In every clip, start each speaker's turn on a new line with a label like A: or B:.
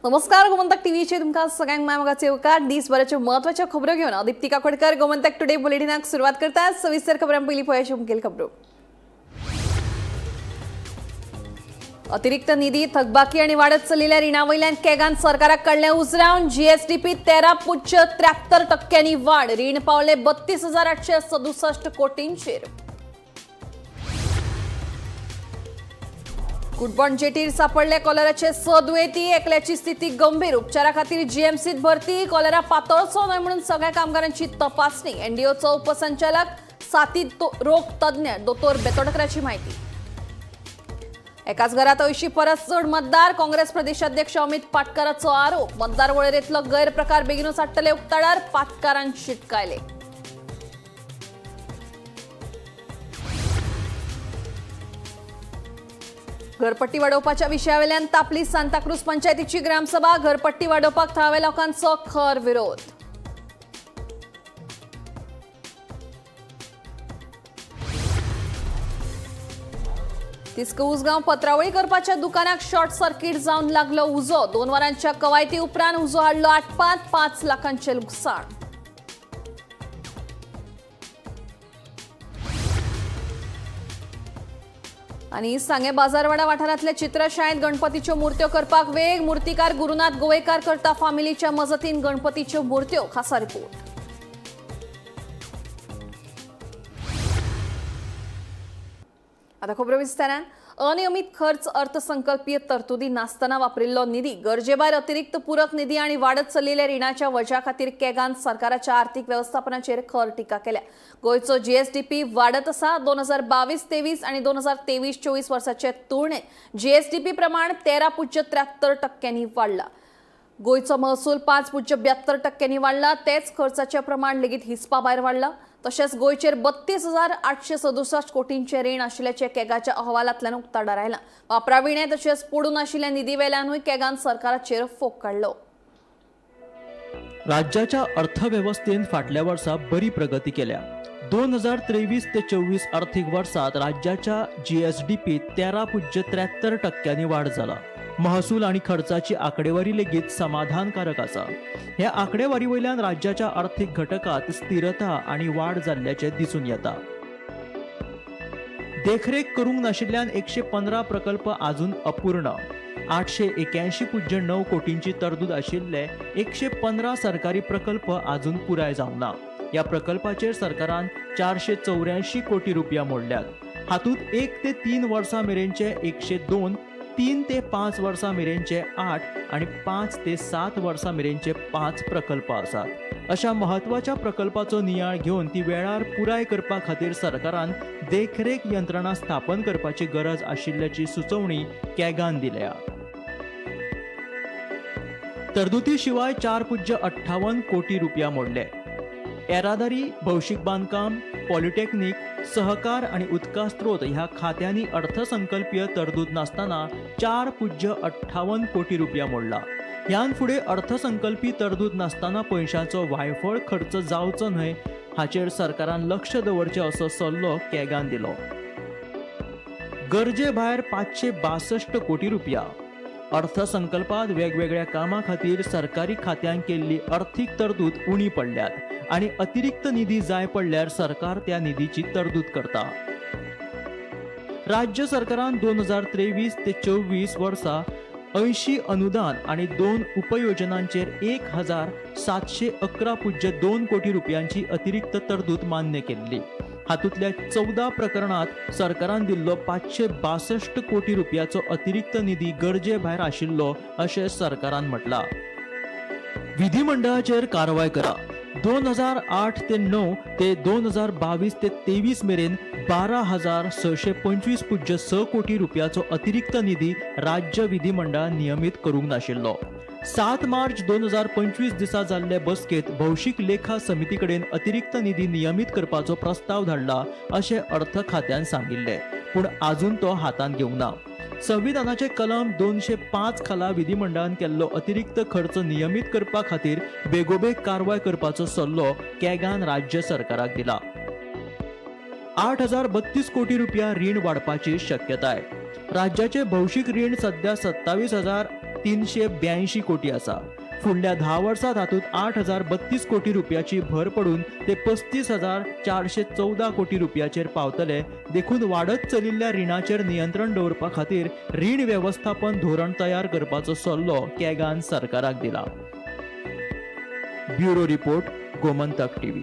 A: नमस्कार गोमंतक टीव्हीचे तुमका सगळ्यांक मायमगाचे उपकार दिसभराच्या महत्वाच्या खबरो घेऊन दीप्ती काकोडकर गोमंतक टुडे बुलेटिनाक सुरुवात करतात. सविस्तर खबरां पहिली पळोवया मुखेल खबरो. अतिरिक्त निधी थकबाकी आणि वाढत चलिल्ल्या रिणावयल्यान केगान सरकाराक काडले उजरावन. जीएसडीपी 13.73% वाढ. रीण पावले 32,867 कोटींचेर. कुटबॉन्ड जेटीर सापडले कॉलराचे 6 दुयेंती. एकल्याची स्थिती गंभीर. उपचारा खातीर जीएमसीत भरती. कॉलरा पातळचो न्हय म्हणून सगळ्या कामगारांची तपासणी. एनडीओचो उपसंचालक साथी रोग तज्ञ दोतोर बेतोडकराची माहिती. एकाच घरात 80 परस चड मतदार. काँग्रेस प्रदेशाध्यक्ष अमित पाटकरांचो आरोप. मतदार वळेरेंतलो गैरप्रकार बेगीनूच हाडटले उक्ताडार. पाटकारान शिटकायले. घरपट्टी वाडोवपाच्या विशयावेल्यान तापली सांताक्रूज पंचायतीची ग्रामसभा. घरपट्टी वाडोवपाक थळाव्या लोकांचो खर विरोध. तिस्क उसगांव पत्रावळी करपाच्या दुकानाक शॉर्ट सर्किट जावन लागलो उजो. 2 वरांच्या कवायती उपरांत उजो हाडलो आटपांत. 5 लाखांचे लुकसाण. आणि सांगे बाजारवाडा वाठारांतल्या चित्रशाळेत गणपतीच्यो मुर्त्यो करपाक वेग. मुर्तीकार गुरुनाथ गोवेकार करता फामिलीच्या मजतीन गणपतीच्यो मुर्त्यो. खासा रिपोर्ट. आता खबरो विस्तारान. अनियमित खर्च अर्थसंकल्पीय तरतुदी नासतना वापरिल्लो निधी, गरजेभायर अतिरिक्त पूरक निधी आणि वाढत चलिल्ल्या रिणाच्या वजा खातीर केगान सरकाराच्या आर्थिक व्यवस्थापनाचेर खर टिका केल्या. गोयचो जीएसडीपी वाढत आसा. 2022-23 आणि 2023-24 वर्साचे तुळनेत जीएसडीपी प्रमाण 13.73% वाढला. गोयचो महसूल 5.72% वाढला. तेच खर्चाचे प्रमाण लेगीत हिस्पा भायर वाढला. तशेंच गोयचेर 32,867 कोटींचे रीण आशिल्ल्याचे केगाच्या अहवालांतल्यान उक्ताडार आयला. वापराविणे तशेंच पडून आशिल्ल्या निधी वेल्यानूय केगान सरकाराचेर फोग काडलो.
B: राज्याच्या अर्थव्यवस्थेन फाटल्या वर्सा बरी प्रगती केल्या. 2023 ते 24 आर्थिक वर्षात राज्याच्या जीएसडीपीत 13.73% वाढ झाला. महसूल आणि खर्चाची आकडेवारी लेगीत समाधानकारक आसा. ह्या आकडेवारी वयल्यान राज्याच्या आर्थिक घटकात स्थिरता आणि वाढ जाल्ल्याचे दिसून येता. देखरेख करूंक नाशिल्ल्यान 115 प्रकल्प अजून अपूर्ण. 881.9 कोटींची तरतूद आशिल्ले 115 सरकारी प्रकल्प अजून पुराय जावना. या प्रकल्पाचेर सरकारान 484 कोटी रुपया मोडल्यात. हातूंत 1 ते 3 वर्सां मेरेनचे 102, 3 ते 5 वर्सां मेरेनचे 8 आणि 5 ते 7 वर्सां मेरेनचे 5 प्रकल्प आसात. अशा महत्वाच्या प्रकल्पाचो नियाळ घेऊन ती वेळार पुराय करपा खातीर सरकारान देखरेख यंत्रणा स्थापन करपाची गरज आशिल्ल्याची सुचोवणी केगान दिल्या. तरतुदी शिवाय 4.58 कोटी रुपया मोडले. येरादारी, भौशीक बांदकाम, पॉलिटेक्निक, सहकार आणि उदका स्त्रोत ह्या खात्यांनी अर्थसंकल्पीय तरतूद नासतना 4.58 कोटी रुपया मोडला. ह्यान फुडें अर्थसंकल्पीय तरतूद नासतना पयशांचो वायफळ खर्च जावचो न्हय हाचेर सरकारान लक्ष दवरचें असो सल्लो केगान दिलो. गरजे भायर 562 कोटी रुपया. अर्थसंकल्पात वेगवेगळ्या कामां खातीर सरकारी खात्यांक केल्ली अर्थीक तरतूद उणी पडल्यात आणि अतिरिक्त निधी जाय पडल्यार सरकार त्या निधीची तरतूद करता. राज्य सरकारान 2023 ते 24 वर्सा 80 अनुदान आणि 2 उपयोजनांचेर 1,711.2 कोटी रुपयांची अतिरिक्त तरतूद मान्य केल्ली. हातूंतल्या 14 प्रकरणात सरकारान दिल्लो 562 कोटी रुपयाचो अतिरिक्त निधी गरजे भायर आशिल्लो अशें सरकारान म्हटलां. विधिमंडळाचेर कारवाय करा. 2008 ते 9 ते 2022 ते 23 मेरेन 12,625.6 कोटी रुपयाचो अतिरिक्त निधी राज्य विधिमंडळान नियमित करूंक नाशिल्लो. 7 मार्च 2025 दिसा जाल्ले बसकेत भौशीक लेखा समिती कडेन अतिरिक्त निधी नियमित करपाचो प्रस्ताव धाडला अशें अर्थ खात्यान सांगिल्ले, पूण आजून तो हातांत घेवंक ना. संविधानाचे कलम 205 खाला विधिमंडळान केल्लो अतिरिक्त खर्च नियमित करपा खातीर बेगोबेग कारवाय करपाचो सल्लो केगान राज्य सरकाराक दिला. 8,032 कोटी रुपया रीण वाडपाची शक्यताय. राज्याचे भौशीक रीण सध्या 27,382 कोटी आसा. फुडल्या 10 वर्सांत हातूंत 8,032 कोटी रुपयाची भर पडून ते 35,414 कोटी रुपयाचेर पावतले. देखून वाडत चलिल्ल्या रिणाचेर नियंत्रण दवरपा खातीर रीण वेवस्थापन धोरण तयार करपाचो सल्लो कॅगान सरकाराक दिला. Bureau report, Gomantak TV.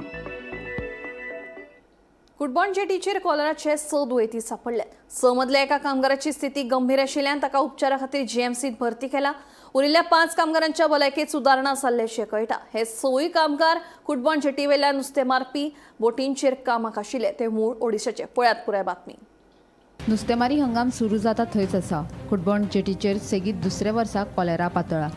A: कुडबॉन जेटीचेर कॉलराचे 6 दुयेंती सांपडल्यात. 6 मदल्या एका कामगाराची स्थिती गंभीर आशिल्ल्यान ताका उपचारा खातीर जीएमसीत भरती केला. उरिल्ल्या 5 कामगारांच्या भलायकेत सुदारणा जाल्ल्याचें कळटा. हे 6 कामगार कुडबॉन जेटी वयल्यान नुस्तें मारपी बोटींचेर कामाक आशिल्ले. ते मूळ ओडिशाचे. पळयात पुराय बातमी.
C: नुस्तेमारी हंगाम सुरू जाता थंयच आसा. कुडबॉन जेटीचेर सेगीत दुसऱ्या वर्सा कॉलेरा पातळ्ळा.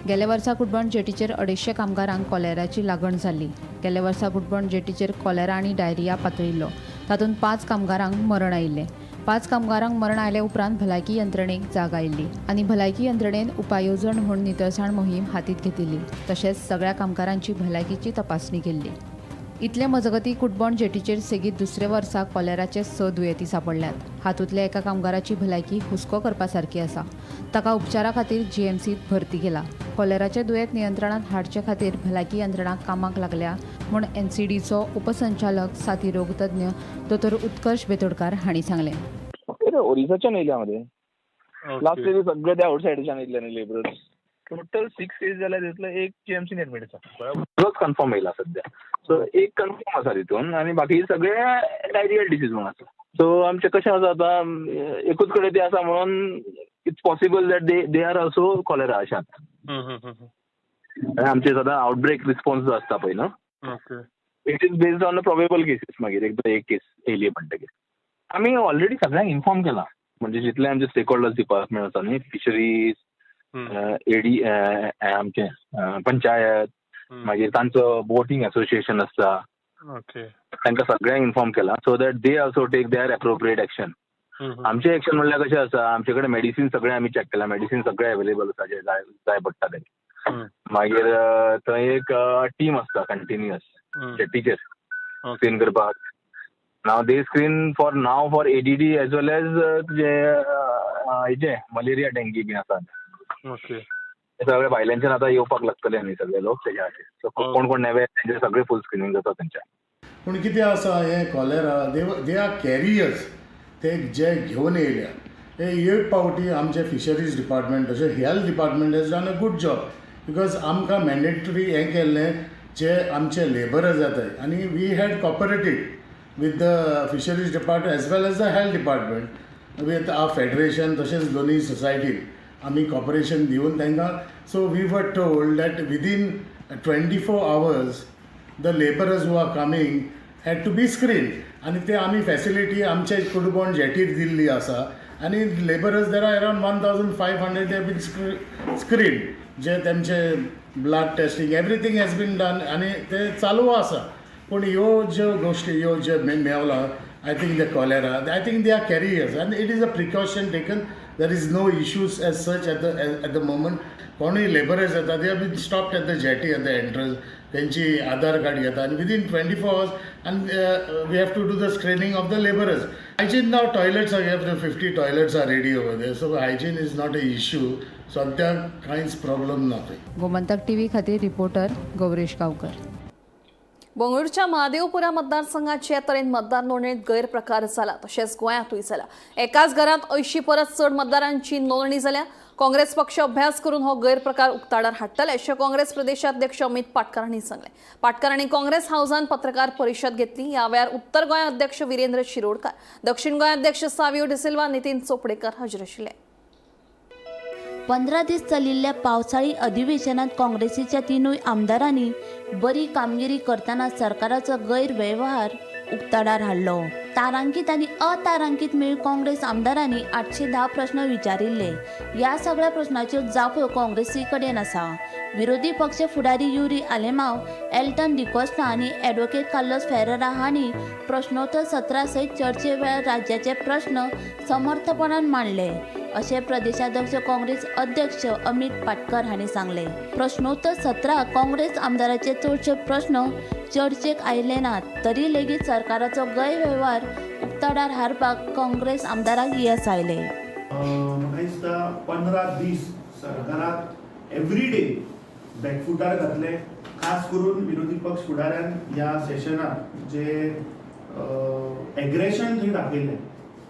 C: गेल्या वर्सा कुडबॉन जेटीचेर 250 कामगारांक कॉलेराची लागण जाल्ली. गेल्या वर्सा कुडबॉन जेटीचेर कॉलेरा आनी डायरिया पातळिल्लो. तातूंत 5 कामगारांक मरण आयिल्लें. 5 कामगारांक मरण आयले उपरांत भलायकी यंत्रणेक जाग आयिल्ली आनी भलायकी यंत्रणेन उपाययोजन म्हूण नितळसाण मोहीम हातींत घेतिल्ली. तशेंच सगळ्या कामगारांची भलायकीची तपासणी केल्ली. इतले मजगतीं कुडबॉन जेटीचेर सेगीत दुसऱ्या वर्सा कॉलेराचे 6 दुयेंती सांपडल्यात. हातूंतल्या एका कामगाराची भलायकी हुस्को करपा सारकी आसा. ताका उपचारा खातीर जीएमसीत भरती केला. कॉलेराचें दुयेंत नियंत्रणांत हाडचे खातीर भलायकी यंत्रणा कामाक लागल्या म्हूण एनसीडीचो उपसंचालक साथी रोग तज्ञ दोतोर उत्कर्श बेतोडकार हांणी सांगलें.
D: ओरिसाच्यान येयल्या मध्ये लास्ट इयर सगळे त्या आउटसायडीच्यान येयल्ले लेबरर्स. टोटल 6 केस जाल्यार तितूंतलो एक जीएमसीन एडमीट आसा. बरोच कन्फर्म येयला सध्या. सो एक कन्फर्म आसा तितून आनी बाकी सगळे डायरियल डिसीज म्हणून आसा. सो आमचे कशें आसा आतां एकूच कडेन ते आसा म्हणून it's possible that they are also cholera अशात. आमचे सदां आउटब्रेक रिस्पॉन्स जो आसता पळय न्हू, it is based on probable cases. मागीर एकदां एक केस येयली म्हणटकीर आमी ऑलरेडी सगळ्यांक इन्फॉर्म केला. म्हणजे जितले आमचे स्टेक होल्डर्स डिपार्टमेंट आसा न्ही, फिशरीज, एडी, आमचे पंचायत, मागीर तांचो बोटींग असोसिएशन आसता, तांकां सगळ्यांक इन्फॉर्म केला so that they also take their appropriate action. आमचे एक्शन म्हणल्यार कशें आसा, आमचे कडेन मेडिसीन सगळे आमी चॅक केला. मेडिसीन सगळे अवेलेबल आसा जे जाय पडटा ते. मागीर थंय एक टीम आसता कंटिन्युअस जेटीचेर स्क्रीन करपाक. नाव दे screen for ADD as well as जे हेजे मलेरिया डेंगी बी आसात. सगळे भायल्यांच्यान आतां येवपाक लागतले न्ही सगळे लोक तेच्या खातीर. सो कोण कोण नेवे तेंचे सगळे फूल स्क्रीनिंग जाता तेंच्या.
E: पूण कितें आसा, हे कॉलेरा दे आर कॅरियर्स. ते जे घेवन येयल्या हे एक पावटी आमचे फिशरीज डिपार्टमेंट तशें health department has done a good job. Because आमकां मॅन्डेटरी हें केल्लें जे आमचे लेबरर्स येताय आनी we had cooperated with the fisheries department as well as the health department with our federation तशेंच दोनूय सोसायटीन आमी कॉपरेशन दिवन तांकां. So we were told that within 24 hours the labourers who are coming had to be screen. आनी ते आमी facility आमचे कुडबॉन जेटीर दिल्ली आसा. आनी labourers there are around 1,500 they been screen. जे तेंचे blood testing everything has been done आनी ते चालू आसा. पूण ह्यो ज्यो गोश्टी ह्यो जे मेवला, I think the cholera, I think they are carriers आनी it is a precaution taken. There is no issues as such at the moment. कोणूय लेबरर्स येता they have been stopped at the jetty at the entrance. तेंची Aadhaar card घेता आनी within 24 hours and we have to do the screening of the laborers. Hygiene now, toilets are, 50 toilets are ready over there, so hygiene is not an issue. सद्या कांयच problem ना.
C: Gomantak TV खातीर reporter Gauresh Gaonkar.
A: बंगळुरूच्या Mahadevapura मतदारसंघात तरेन मतदार नोंदणीत गैरप्रकार जाला तशेंच गोंयांतूय जाला. एकाच घरांत 80 परस चड मतदारांची नोंदणी जाल्या. काँग्रेस पक्ष अभ्यास करून हो गैरप्रकार उक्ताडार हाडटले अशें काँग्रेस प्रदेशाध्यक्ष अमित पाटकर हांणी सांगलें. पाटकर हांणी काँग्रेस हावजांत पत्रकार परिशद घेतली. ह्या वेळार उत्तर गोंय अध्यक्ष विरेंद्र शिरोडकार, दक्षिण गोंय अध्यक्ष सावियो डिसिल्वा, नितीन चोपडेकर हाजीर आशिल्ले.
F: 15 दीस चलिल्ल्या पावसाळी अधिवेशनात काँग्रेसीच्या 3 आमदारांनी बरी कामगिरी करताना सरकाराचो गैरव्यवहार उक्ताडार हाडलो. तारांकीत आणि अतारांकीत मेळ काँग्रेस आमदारांनी 810 प्रश्न विचारिल्ले. या सगळ्या प्रश्नांच्यो जापो काँग्रेसी कडेन आसा. विरोधी पक्ष फुडारी युरी आलेमाव, एल्टन डिकोस्टा आणि ॲडव्होकेट कार्लोस फेरेरा हांणी प्रश्नोत्तर सत्रा सयत चर्चे वेळार राज्याचे प्रश्न समर्थपणान मांडले अशें प्रदेशाध्यक्ष काँग्रेस अध्यक्ष अमित पाटकर हांणी सांगले. प्रश्नोत्तर सत्राक काँग्रेस आमदाराचे चडशे प्रश्न चर्चेक आयले नात, तरी लेगीत सरकाराचो गैरव्यवहार उक्ताडार हाडपाक काँग्रेस आमदाराक येस आयले.
G: 15 दीस सरकाराक एवरीडे बॅकफुटार घातले. खास करून विरोधी पक्ष फुडाऱ्यान ह्या सेशनात जे एग्रेशन थंय दाखयलें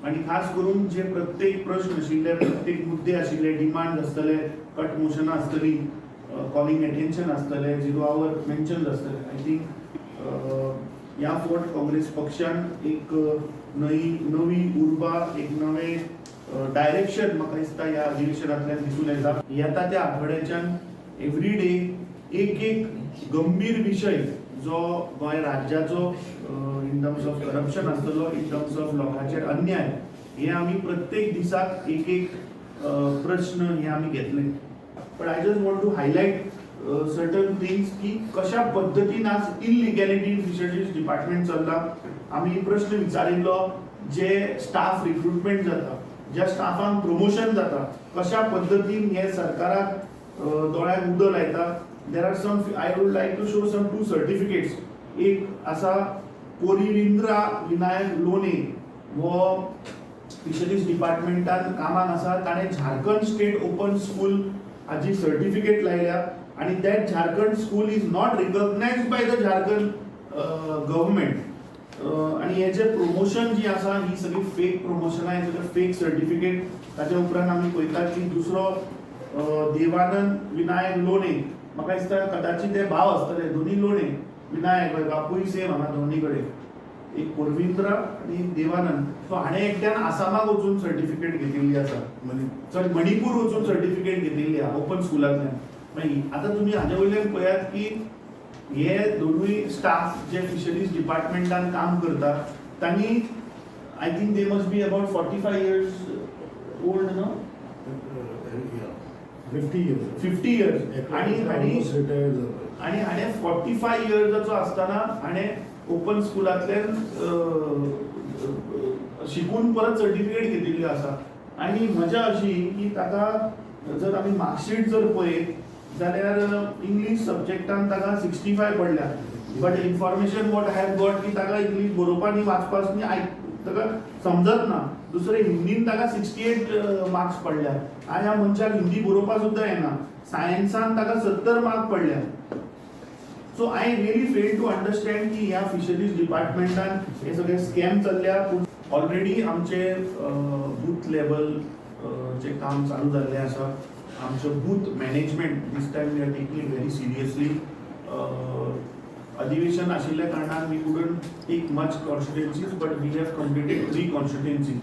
G: आनी खास करून जे प्रत्येक प्रश्न आशिल्ले, प्रत्येक मुद्दे आशिल्ले, डिमांड आसतले, कट मोशनां आसतली, कॉलिंग एटेन्शन आसतले, 0 आवर मेन्शन्स आसतले. आय थिंक ह्या फावट काँग्रेस पक्षान एक नवी उर्बा, एक नवें डायरेक्शन म्हाका दिसता ह्या अधिवेशनांतल्यान दिसून येता त्या आठवड्याच्यान एवरीडे एक गंभीर विशय जो गोंय राज्याचो इन टर्म्स ऑफ करप्शन आसतलो, इन टर्म्स ऑफ लोकांचेर अन्याय, हे आमी प्रत्येक दिसाक एक प्रश्न हे आमी घेतले. But I just want to highlight certain things की कशा पद्दतीन आज इलिगॅलिटी फिशरीज डिपार्टमेंट चल्ला. आमी प्रश्न विचारिल्लो जे स्टाफ रिक्रुटमेंट जाता, ज्या स्टाफांक प्रमोशन जाता, कशा पद्दतीन हे सरकाराक दोळ्याक उदक लायता. There are some, I would like to show some 2 certificates. एक आसा पोरिविंद्रा विनायक लोणे, वो फिशरीज डिपार्टमेंटान कामाक आसा. ताणें झारखंड स्टेट ओपन स्कूल हाची सर्टिफिकेट लायल्या आनी that Jharkhand school is not recognised by the Jharkhand government. आनी हे जे प्रमोशन जी आसा ही सगळी फेक प्रमोशनां, हे सगळे फेक सर्टिफिकेट. ताच्या उपरांत आमी पळयतात की दुसरो देवानंद विनायक लोणे, म्हाका दिसता कदाचित ते भाव आसतले, दोन्ही लोणे विनायक बापूय सेम हांगा दोन्ही कडेन, एक पोरविंद्रा आनी एक देवानंद. सो हाणें एकट्यान आसामाक वचून सर्टिफिकेट घेतिल्ली आसा, मणिपूर वचून सर्टिफिकेट घेतिल्ली आहा ओपन स्कुलांतल्यान. मागीर आतां तुमी हाजे वयल्यान पळयात की हे दोनूय स्टाफ जे फिशरीज डिपार्टमेंटान काम करता तांणी I think they must be about 45 years old no, 50 years. आणि हाणें 45 yearsचो आसतना हाणें ओपन स्कुलांतल्यान शिकून परत सर्टिफिकेट घेतिल्ली आसा. आनी मजा अशी की ताका जर आमी मार्कशीट जर पळयत जाल्यार इंग्लीश सब्जेक्टान ताका 65 पडल्या. But information what I have got की ताका इंग्लीश बरोवपाक न्ही वाचपाक न्ही ताका समजत ना. दुसरे हिंदीन ताका 68 मार्क्स पडल्या आनी ह्या मनशाक हिंदी बरोवपाक सुद्दां येना. सायन्सान ताका 70 मार्क पडल्या. So I really fail to understand की ह्या फिशरीज डिपार्टमेंटान हे सगळे स्कॅम चल्ल्या. पूण ऑलरेडी आमचे बूथ लेवल जे काम चालू जाल्लें आसा. आमचो booth management this time we are taking it very seriously. अधिवेशन आशिल्ल्या कारणान we couldn't take much constituencies, but we have completed 3 constituencies,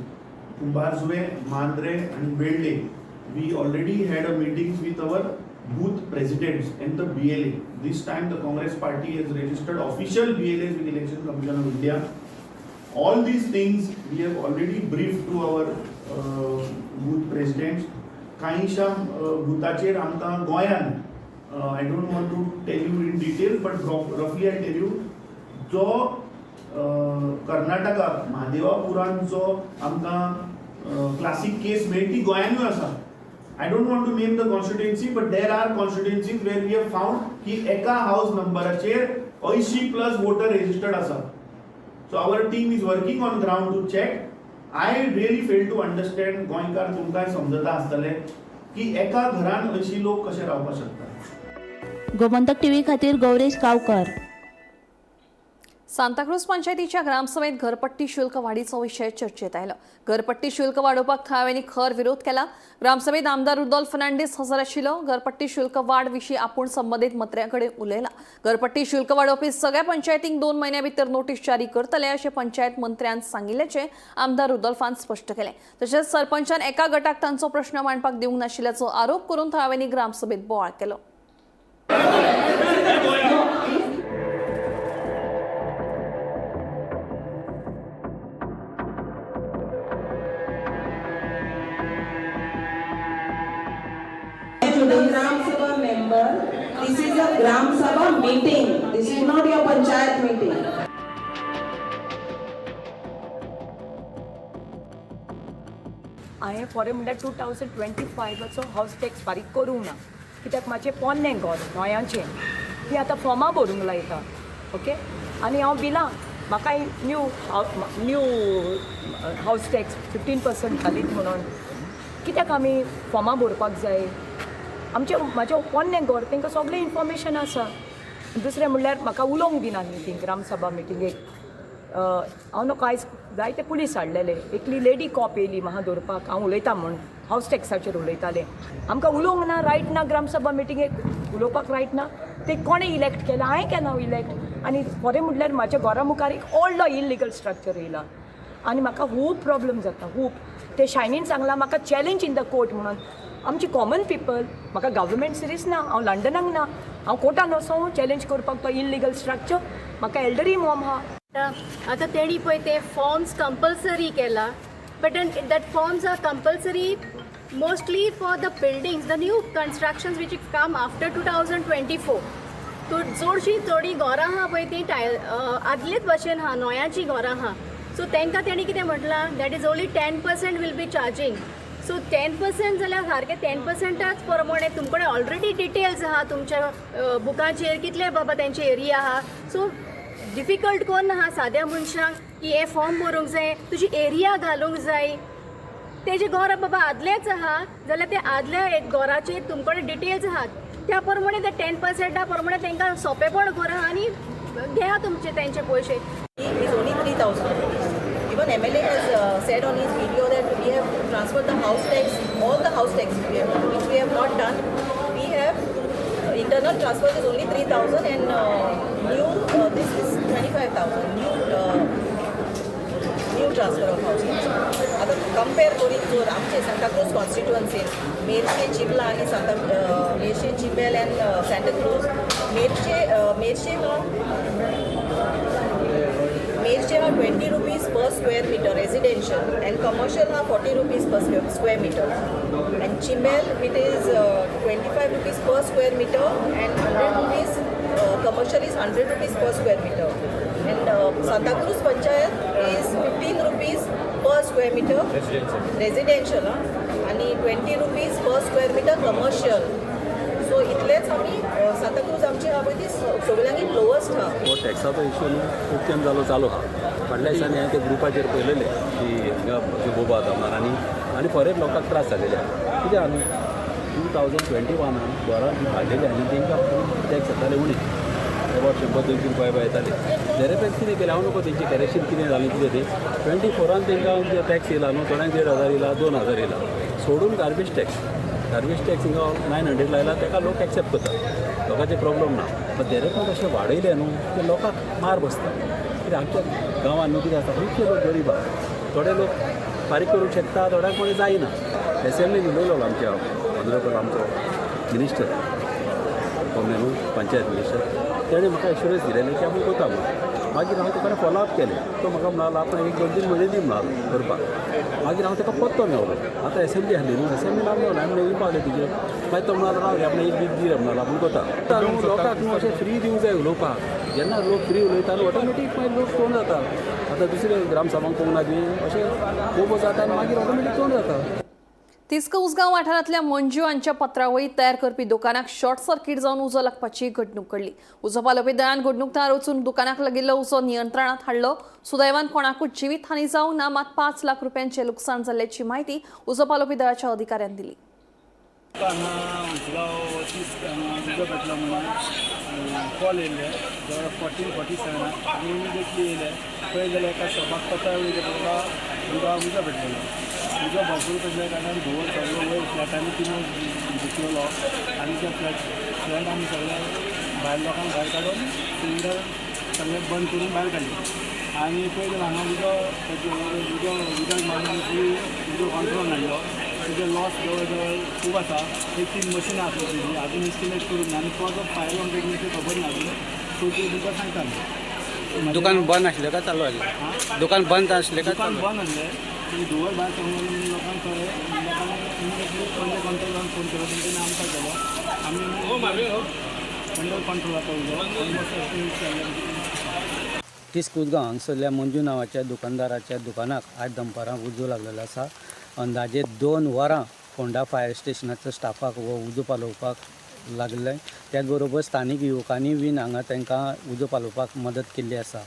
G: Kumbharjua, Mandrem आणि Velde. We already had a meetings with our booth presidents and the BLA. This time the Congress party has registered official BLAs with Election Commission of India. All these things we have already briefed to our booth presidents. काहीशा भूताचेर आमकां गोंयान, I don't want to tell you in detail, but roughly I'll tell you, जो कर्नाटका महादेवापुरान जो आमकां classic केस मेळ्ळी ती गोंयानूय आसा. I don't want to name the constituency, but there are constituencies where we have found की एका हाऊस नंबराचेर 80+ voter registered आसा. So our team is working on ground to check. I really fail to understand, गोंयकार तुमकां समजता आसतले की एका घरान 80 लोक कशे रावपाक शकतात.
F: गोमंतक टीव्ही खातीर गौरेश गावकर.
A: सांताक्रूज पंचायतीच्या ग्रामसभेत घरपट्टी शुल्क वाढीचा विषय चर्चेत आयलो. घरपट्टी शुल्क वाडोवपाक थळाव्यांनी खर विरोध केला. ग्रामसभेत आमदार रुदोल्फ फर्नांडीस हजर आशिल्लो. घरपट्टी शुल्क वाड विशीं आपूण संबंदीत मंत्र्यांकडे उलयला. घरपट्टी शुल्क वाडोवपी सगळ्या पंचायतींक 2 म्हयन्या भितर नोटीस जारी करतले अशें पंचायत मंत्र्यान सांगिल्ल्याचें आमदार रुदोल्फान स्पश्ट केलें. तशेंच सरपंचान एका गटाक तांचो प्रश्न मांडपाक दिवंक नाशिल्ल्याचो आरोप करून थळाव्यांनी ग्रामसभेत बोवाळ केलो.
H: Gram Sabha member, this is a Gram Sabha meeting. This is not your panchayat meeting.
I: हांवें फॉर म्हणल्यार 2025चो हावस टॅक्स फारीक करूंक ना, कित्याक म्हाजें पोन्नें घर नोयांचें ती आतां फॉर्मां भरूंक लायता. ओके, आनी हांव बिलां म्हाका न्यू हावस टॅक्स 15% घालीत म्हणून कित्याक आमी फॉर्मां भरपाक जाय म्हाजें पोन्नें घर तांकां सगळें इन्फॉर्मेशन आसा. दुसरें म्हणल्यार म्हाका उलोवंक दिना न्ही ती ग्रामसभा मिटिंगेक. हांव न्हू कांयच जायते पुलीस हाडलेले. एकली लेडी कॉप येयली म्हाका धरपाक. हांव उलयतां म्हूण हावस टॅक्साचेर उलयतालें. आमकां उलोवंक ना, रायट ना ग्रामसभा मिटिंगेक उलोवपाक रायट ना. ते कोणें इलॅक्ट केला? हांवें केला इलॅक्ट. आनी खरें म्हणल्यार म्हाज्या घरा मुखार एक व्हडलो इल्लिगल स्ट्रक्चर येयला आनी म्हाका खूब प्रॉब्लम जाता खूब. ते शायनीन सांगलां म्हाका चॅलेंज इन द कोर्ट म्हणून. आमची कॉमन पिपल, म्हाका गव्हर्मेंट सिरीज ना, हांव लंडनाक ना, हांव कोर्टान वचूं चॅलेंज करपाक तो इल्लिगल स्ट्रक्चर. म्हाका एल्डरी मॉम आहा.
J: आतां तेणी पळय ते फॉर्म्स कंपल्सरी केला, but that forms are compulsory mostly for the buildings, the new constructions which come after 2024. चोडी घरां आहा पळय ती आदलेच भशेन आहा, नोयाची घरां आहा. सो तांकां तेणी कितें म्हटलां, that is only 10% will be charging. So 10% जाल्यार सारकें 10%च प्रमाणे तुमचे कडेन ऑलरेडी डिटेल्स आहा तुमच्या बुकाचेर कितले बाबा तेंचे एरिया आहा. सो डिफिकल्ट कोण ना साद्या मनशांक की हे फॉर्म भरूंक जाय, तुजी एरिया घालूंक जाय. तेजे घर बाबा आदलेच आहा जाल्यार ते आदल्या घराचे तुमचे कडेन डिटेल्स आहात त्या प्रमाणे ते 10% प्रमाणे तांकां सोंपेपण करा आनी घेया तुमचे तेंचे पयशे.
H: is only 3,000 rupees. Even MLA has said on his video that we have transferred the house tax, all the house tax which we have not done. We have internal transfer is only 3,000 and new this is 25,000 new transfer of house tax. आता compare करीत जर आमचे Santacruz constituency Merces चिंबला आणि Merces चिंबेल and Santacruz Merces हा 20 rupees per square meter residential and commercial ha 40 rupees per square meter, and Chimbel it is 25 rupees per square meter and 100 rupees commercial is 100 rupees per square meter, and Santa Cruz Panchayat is 15 rupees per square meter residential आणि 20 rupees per square meter commercial. So इतलेच आमी Santa cruise आमची हा पळय ती सगळ्यांनी lowest हा.
K: हो टॅक्साचो इशू न्हू खूब टायम जालो चालू आहा. फाटल्या दिसांनी हांवें ते ग्रुपाचेर पळयलेले की हिंगा बोबो जाता म्हणून आनी फॉरेन लोकांक त्रास जालेले आहा. कित्याक न्हू 2021 घरां हाडलेली आनी तांकां टॅक्स येताले उणी अबावट 100-200 रुपया भायर येताले. दरेपेक्स कितें केलें हांव नको तेंचें करेक्शन कितें जालें कितें तें 24 तांकां टॅक्स येयला न्हू, थोड्यांक 1,500 येयला 2,000 येयला. सोडून गार्बेज टॅक्स हिंगा 900 लायला ताका लोक एक्सेप्ट करतात, लोकांचे प्रॉब्लम ना. पण दरेपाक अशें वाडयलें न्हू ते लोकांक मार बसता. कित्याक आमच्या गांवांत न्हू कितें जाता खुबशे लोक गरीब आहा, थोडे लोक फारीक करूंक शकता, थोड्यांक कोणी जायना. एसेंब्लीन उलयलो आमच्या ऑनरेबल आमचो मिनिस्टर कोण न्हू पंचायत मिनिस्टर, तेणें म्हाका एश्युरन्स दिलेलें की आमी करता म्हणून. मागीर हांवें तुका फॉलोअप केलें. तो म्हाका म्हणलो आपण 1-2 म्हयने दी म्हणलो करपाक. मागीर हांव ताका पत्तो मेळलो. आतां एसेंब्ली आसली न्हू, एसेंब्लीन आमी मेळना आमी येवपा लागले तिजे. मागीर तो म्हणलो राव आपण 1 वीक दी म्हणलो आपूण करता. लोकांक न्हू अशें फ्री दिवंक जाय उलोवपाक. जेन्ना लोक फ्री उलयता न्हू ऑटोमॅटीक मागीर लोक तोंड जाता. आतां दुसरे ग्रामसभांक पळोवंक ना तुवें अशें खूब जाता आनी मागीर ऑटोमॅटीक तोंड जाता.
A: तिस्क उसगांव वाठारांतल्या मंजू हांच्या पत्रावळी तयार करपी दुकानाक शॉर्ट सर्कीट जावन उजो लागपाची घडणूक घडली. उजो पालोवपी दळान घडणूक थळार वचून दुकानाक लागिल्लो उजो नियंत्रणांत हाडलो. सुदैवान कोणाकूच जिवीत हानी जावंक ना, मात 5 लाख रुपयांचे लुकसाण जाल्ल्याची माहिती उजो पालोवपी दळाच्या अधिकाऱ्यान दिली.
L: कॉल येयले 1447 आनी इमिडिएटली येयले पळय जाल्यार एका शॉपाक पत्ता उदो भेटलेलो. उदो भरपूर पेटल्या कारणान धुंवर सगळो वयर फ्लॅटांनी तिनूच घुसलेलो आनी त्या फ्लॅट आमी सगळे भायर लोकांक भायर काडून सिलिंडर सगळे बंद करून भायर काडले. आनी पळय जाल्यार हांगा उदक मारून उदो कंट्रोल नासलो. तुजे लॉस जवळ जवळ खूब आसा. 3 मशिनां आसली तुजी आजून इस्टिमेट करून आनी तो जो फायर ऑन टेक्निक खबर ना सो ती तुका सांगता.
M: दुकान बंद आसलें काय चालू आसलें? दुकान बंद आसलें काय?
L: दुकान बंद आसलें. धुंवर भायर सगळें लोकांक इमिडिएटली पंचायत कंट्रोलान फोन केलो, तेंच्यांनी आमकां केलो. आमी अंडर कंट्रोलाक उरलो.
M: तिस्क उसगांव हांगसरल्या मंजू नांवाच्या दुकानदाराच्या दुकानाक आज दनपारां उजो लागलेलो आसा. अंदाजे 2 वरां फोंडा फायर स्टेशनाच्या स्टाफाक हो उजो पालोवपाक लागले. त्याच बरोबर स्थानीक युवकांनी बीन हांगा तांकां उजो पालोवपाक मदत केल्ली आसा.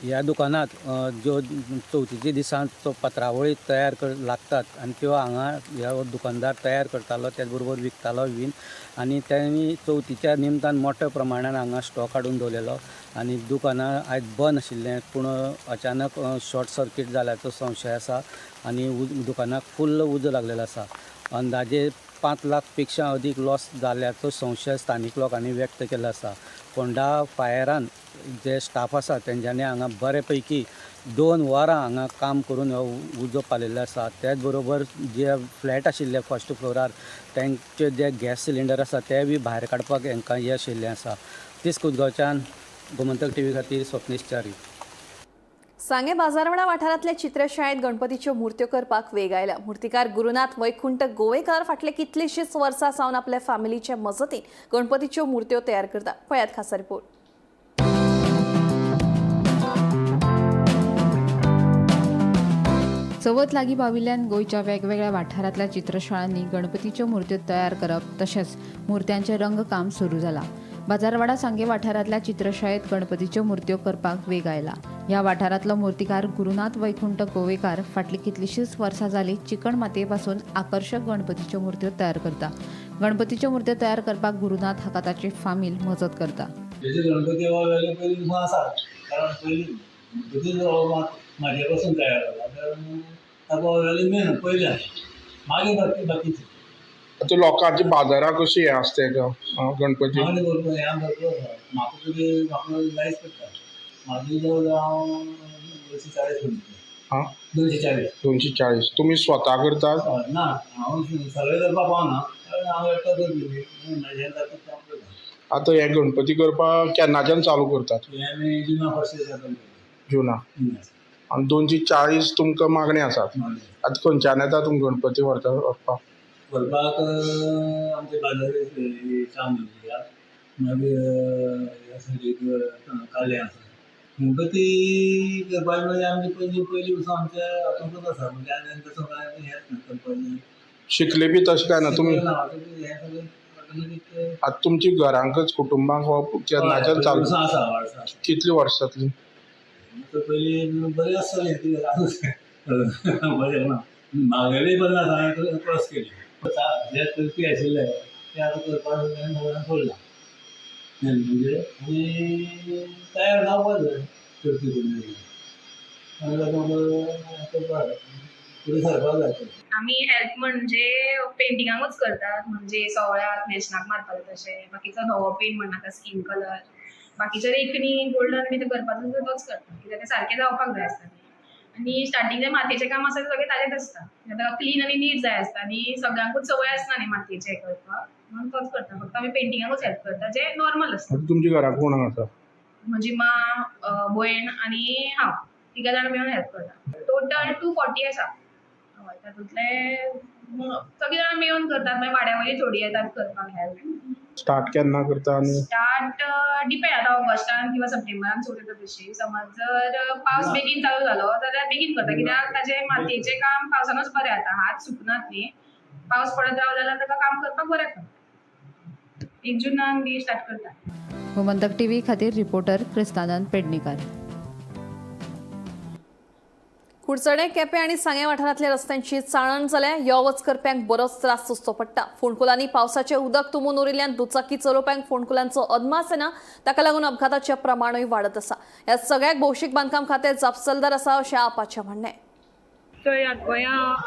M: ह्या दुकानात ज्यो चवथीच्या दिसान तो पत्रावळी तयार लागतात आणि त्यो हांगा ह्या दुकानदार तयार करतालो त्याच बरोबर विकतालो बीन आणि त्यांनी चवथीच्या निमतान मोठ्या प्रमाणात हांगा स्टॉक हाडून दवरलेलो आणि दुकानां आयज बंद आशिल्लें पूण अचानक शॉर्ट सर्कीट जाल्याचो संशय आसा आणि दुकानाक फुल्ल उजो लागलेलो आसा. अंदाजे 5 लाख पेक्षा अदीक लॉस जाल्याचो संशय स्थानिक लोकांनी व्यक्त केलो आसा. फोंडा फायरान जे स्टाफ आसा तेंच्यांनी हांगा बरे पैकी 2 वरां हांगा काम करून हो उजो पालयल्लो आसा. त्याच बरोबर जे फ्लॅट आशिल्ले फर्स्ट फ्लोरार तांचे जे गॅस सिलिंडर आसा ते बी भायर काडपाक हांकां यश येयल्लें आसा. तीस कुदगांवच्यान गोमंतक टीव्ही खातीर स्वप्नीश च्यारी.
A: सांगे बाजारवाडा वाठारांतल्या चित्रशाळेत गणपतीच्यो मुर्त्यो करपाक वेग आयला. मुर्तीकार गुरुनाथ वैकुंठ गोवेकर फाटले कितलींशींच वर्सां सावन आपल्या फॅमिलीचे मजतीन गणपतीच्यो मुर्त्यो तयार करता. पळयात खासा रिपोर्ट.
C: चवथ लागीं पाविल्ल्यान गोंयच्या वेगवेगळ्या वाठारांतल्या चित्रशाळांनी गणपतीच्यो मुर्त्यो तयार करप तशेंच मुर्त्यांचें रंगकाम सुरू जालां. बाजारवाडा सांगे वाठारांतल्या चित्रशाळेत गणपतीच्यो मुर्त्यो करपाक वेग आयला. ह्या वाठारांतलो मुर्तीकार गुरुनाथ वैकुंठ गोवेकार फाटलीं कितलींशींच वर्सां जालीं चिकण मातये पासून आकर्षक गणपतीच्यो मुर्त्यो तयार करता. गणपतीच्यो मुर्त्यो तयार करपाक गुरुनाथ हाका ताची फामील मजत करता.
L: गणपती पयलीं आसा कारण पयलीं म्हाजे पासून तयार जाला ताका मेन पयलीं मागीर बाकीचे
N: आता लोकांची बाजारां कशी हे आसता गणपती
L: म्हाका तरी म्हाका लायक पडटा म्हाजी जवळ हांव
N: 240 तुम्ही स्वता करतात?
L: ना हांव सगळे करपाक पावना हांव एकटो करपी.
N: आता हे गणपती करपाक केन्नाच्यान चालू करतात?
L: आमी जुना फर्स्ट
N: जुना. आणि 240 तुमकां मागणी आसात. आता खंयच्यान येता तुमी गणपती व्हरपाक?
L: आमचे बाजारी चांदोली मागीर काले आसा. गणपती करपाक म्हणजे आमची पयलीं पासून आमचे हातूंकूच आसा म्हणजे आनी तसो काय हेंच ना करपाचें.
N: शिकले बी तशें काय ना तुमी? आता तुमची घरांकच कुटुंबाक हो केन्नाच्यान चालू
L: आसा?
N: कितली वर्सांतली?
L: पयलीं बरी आसतली बरें ना म्हागेली बरी आसा हांवें क्रॉस केली. जे करपी आशिल्ले ते आतां करपाक सोडला म्हणजे आनी तयार जावपाक जाय करपी करपाक फुडें सरपाक जाय.
O: आमी हेल्प म्हणजे पेंटिंगांकूच करतात म्हणजे सवळ्याक नेशनाक मारपाक तशें. बाकीचो धवो पेंट म्हणनाका स्कीन कलर बाकीचे रेखणी गोल्डन बी ते करपाचो तोच करता कित्याक ते सारकें जावपाक जाय आसता. आनी स्टार्टींग जे मातयेचें काम आसा तें सगळें ताजेंच आसता. ताका क्लीन आनी नीट जाय आसता आनी सगळ्यांकूच संवय आसना न्ही मातयेचें करपाक म्हणून तोच करता. फक्त आमी पेंटिंगाकूच हेल्प करता जे नॉर्मल आसता.
N: तुमच्या घराक कोण आसा?
O: म्हजी मां, भयण आनी हांव 3 जाण मेळून हेल्प करता. टोटल 240 आसा. हय तातूंतले सगळीं जाणां मेळून करतात. मागीर वाड्या वयली थोडी येतात करपाक हेल्प.
N: स्टार्ट केन्ना करता? आनी
O: स्टार्ट डिपेंड आतां ऑगस्टान किंवा सप्टेंबरान सुरू येता तशी. समज जर पावस बेगीन चालू जालो जाल्यार बेगीन करता कित्याक ताजें मातयेचें काम पावसानूच बरें जाता. हात सुकनात न्ही. पावस पडत रावलो जाल्यार ताका काम करपाक बरें पडटा. 1 जुनाक बी स्टार्ट करता.
C: गोमंतक टीव्ही खातीर रिपोर्टर क्रिस्तानंद पेडणेकर.
A: कुडचडे केपें आनी सांगे वाठारांतल्या रस्त्यांची चाळण जाल्या. यो वच करप्यांक बरोच त्रास सोंसचो पडटा. फोंडकुलांनी पावसाचें उदक तुंबून उरिल्ल्यान दुचाकी चलोवप्यांक फोंडकुलांचो अदमास येना. ताका लागून अपघाताचें प्रमाणूय वाडत आसा. ह्या सगळ्याक भौशीक बांदकाम खातें जापसालदार आसा अशें आपाचें म्हणणें.
I: गोंयांत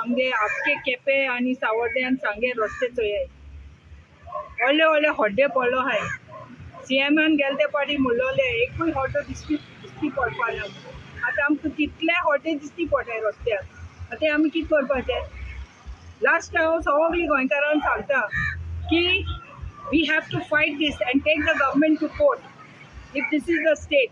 I: आमगे आख्खे केपें आनी सावर्डे आनी सांगे रस्ते चोयाय व्हडले व्हडले हड्डे पडलो आहाय. सीएमान गेले ते पाटी म्हणलोले एकूय हड्डो दिसती पडपा ना. आतां आमकां कितले हड्डे दिसती पडटाय रस्त्यार. आतां आमी कितें करपाचें? लास्ट हांव सगळीं गोंयकारांक सांगता की we have to fight this and take the government to court if this is the state.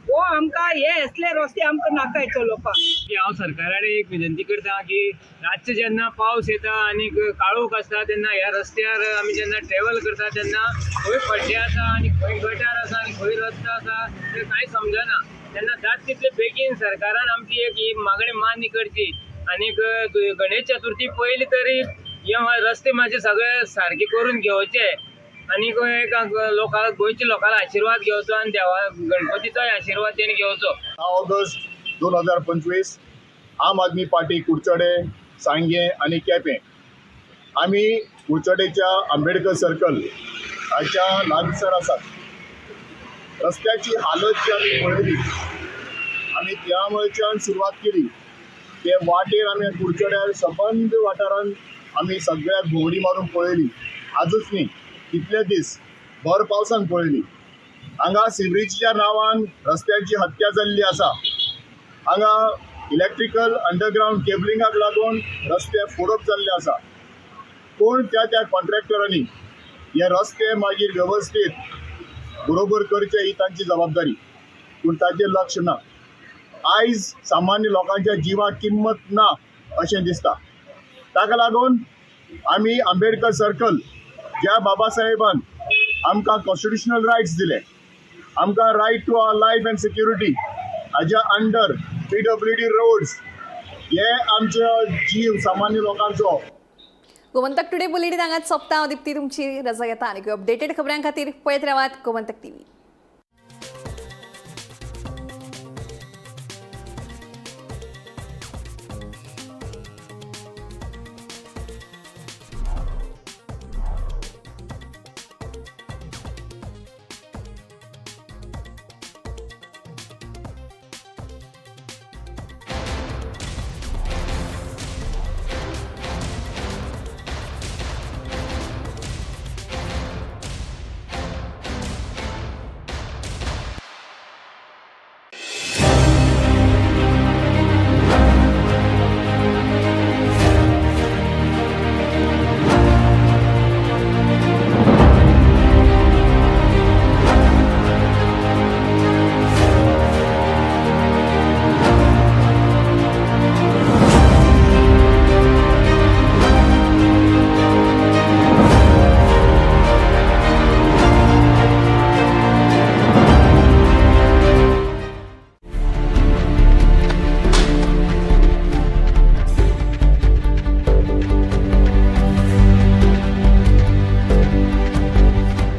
I: हो आमकां हे असले रस्ते आमकां नाकाय चलोवपाक.
L: हांव सरकाराक एक विनंती करता की रातचे जेन्ना पावस येता आनी काळोख आसता तेन्ना ह्या रस्त्यार आमी जेन्ना ट्रॅव्हल करता तेन्ना खंय खड्डे आसा आनी खंय गटार आसा आनी खंय रस्तो आसा तें कांय समजना. तेन्ना जाता तितले बेगीन सरकारान आमची एक ही मागणी मान्य करची आनी गणेश चतुर्थी पयलीं तरी हे रस्ते मातशे सगळे सारके करून घेवचे आनी लोकांक गोंयच्या लोकांक आशिर्वाद घेवचो आनी देवा गणपतीचोय आशिर्वाद तेणी घेवचो.
P: 6 ऑगस्ट 2025 आम आदमी पार्टी कुडचडे, सांगे आनी केपें आमी कुडचडेच्या आंबेडकर सर्कल हाच्या लागींसर आसात. रस्त्याची हालत जी आमी पळयली आमी त्या वेळच्यान सुरवात केली ते वाटेर आमी कुडचड्यार सबंद वाठारांत आमी सगळ्याक भोंवडी मारून पळयली. आजूच न्ही कितले दीस भर पावसान पळयली. हांगा सिवरेजच्या नांवान रस्त्याची हत्या जाल्ली आसा. हांगा इलेक्ट्रिकल अंडरग्रावंड केबलिंगाक लागून रस्ते फोडप जाल्ले आसा. कोण त्या कॉन्ट्रॅक्टरांनी हे रस्ते मागीर वेवस्थीत बरोबर करचे ही तांची जबाबदारी, पूण ताचेर लक्ष ना. आयज सामान्य लोकांच्या जिवाक किंमत ना अशें दिसता. ताका लागून आमी आंबेडकर सर्कल ज्या बाबा साहेबान आमकां कॉन्स्टिट्युशनल रायट्स दिले, आमकां right to our life and security, हाज्या अंडर PWD रोड्स हे आमचो जीव सामान्य लोकांचो.
A: गोमंतक टुडे बुलेटिन हांगाच सोंपता. हांव दिप्ती तुमची रजा घेता आनी अपडेटेड खबरां खातीर पळयत रावात गोमंतक TV.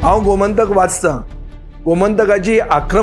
Q: हांव गोमंतक वाचतां. गोमंतकाची आक्रमक